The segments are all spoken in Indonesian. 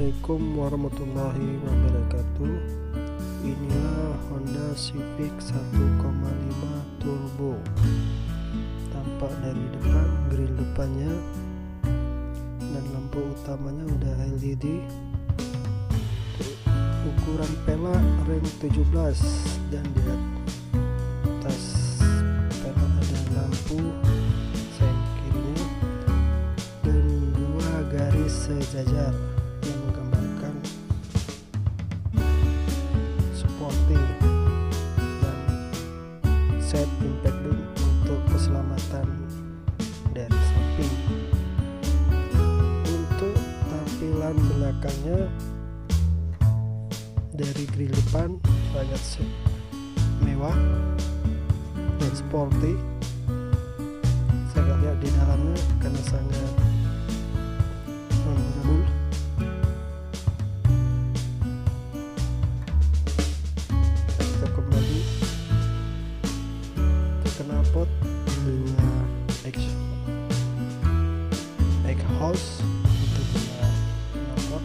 Assalamualaikum warahmatullahi wabarakatuh. Inilah Honda Civic 1,5 Turbo. Tampak dari depan, grill depannya dan lampu utamanya udah LED. Ukuran pelak rem 17 dan di atas pelak ada lampu sen kirinya dan dua garis sejajar yang menggambarkan sporty dan set impact beam untuk keselamatan dari samping. Untuk tampilan belakangnya dari grill depan sangat mewah dan sporty. Saya lihat di dalamnya karena sangat memorable. Kita kembali ke knalpot, dua exhaust untuk knalpot.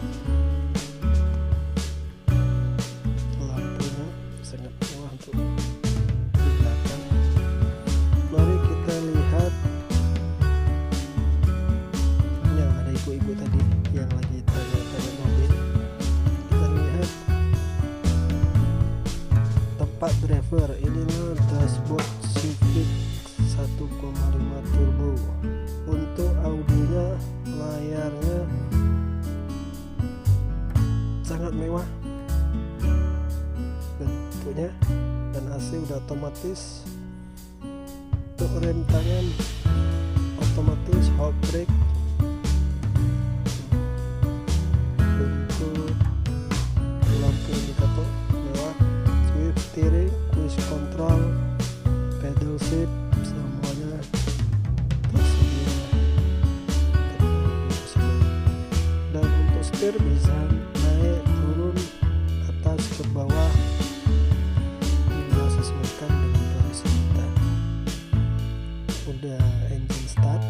Lampunya sangat mewah untuk di belakang. Mari kita lihat yang ada ibu-ibu tadi yang lagi tanya-tanya mobil. Kita lihat tempat driver. Inilah dashboard Civic 1,5 Turbo. Untuk audionya, layarnya sangat mewah bentuknya dan AC udah otomatis. Untuk rem tangan otomatis, hot brake. Untuk lampu indikator mewah, swift steering, cruise control, pedal shift, semuanya tersedia teknologi tersebut. Dan untuk setir bisa naik turun, atas ke bawah, disesuaikan dengan kondisi kita. Udah engine start,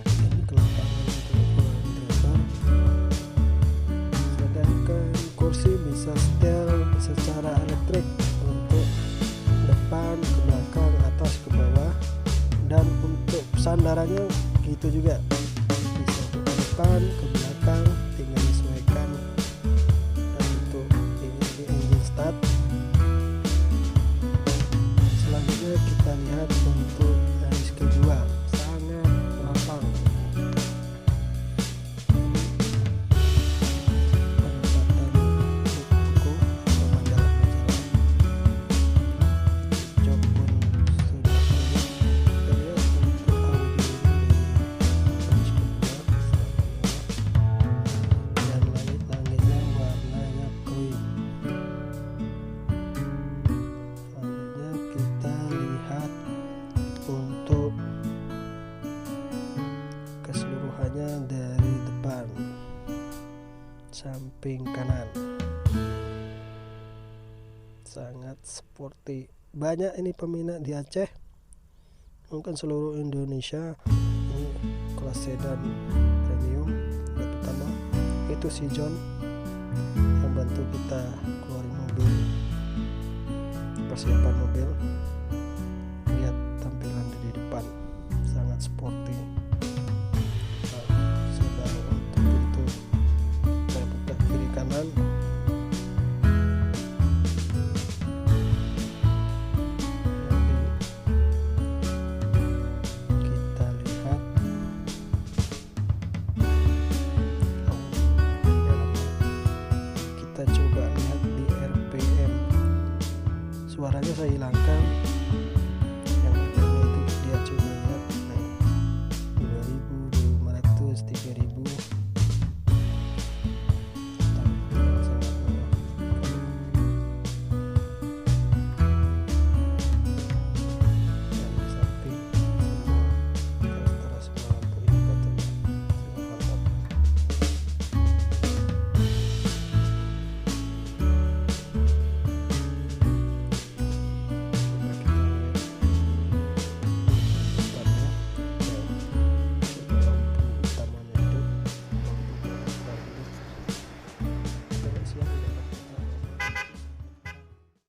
ini kelapangan untuk driver. Sedangkan kursi bisa setel secara elektrik untuk depan, ke belakang, atas, ke bawah. Dan untuk sandarannya gitu juga, bisa ke depan, ke belakang, tinggal disesuaikan. Dan untuk ini di engine start. Selanjutnya kita lihat untuk garis kedua, sangat lapang. Penempatan buku majalah jok pun sudah banyak. Kita lihat untuk audio di garis kedua dan langit-langitnya warnanya cream. Selanjutnya kita lihat untuk keseluruhannya dari depan samping kanan, sangat sporty. Banyak ini peminat di Aceh, mungkin seluruh Indonesia. Ini kelas sedan premium. Yang pertama itu si John yang bantu kita keluarin mobil, persiapan mobil. Lihat tampilan dari depan, sangat sporty. Sudah untuk pintu saya buka kiri kanan. Nanti kita lihat di dalamnya. Kita coba lihat di RPM. Suaranya saya hilang.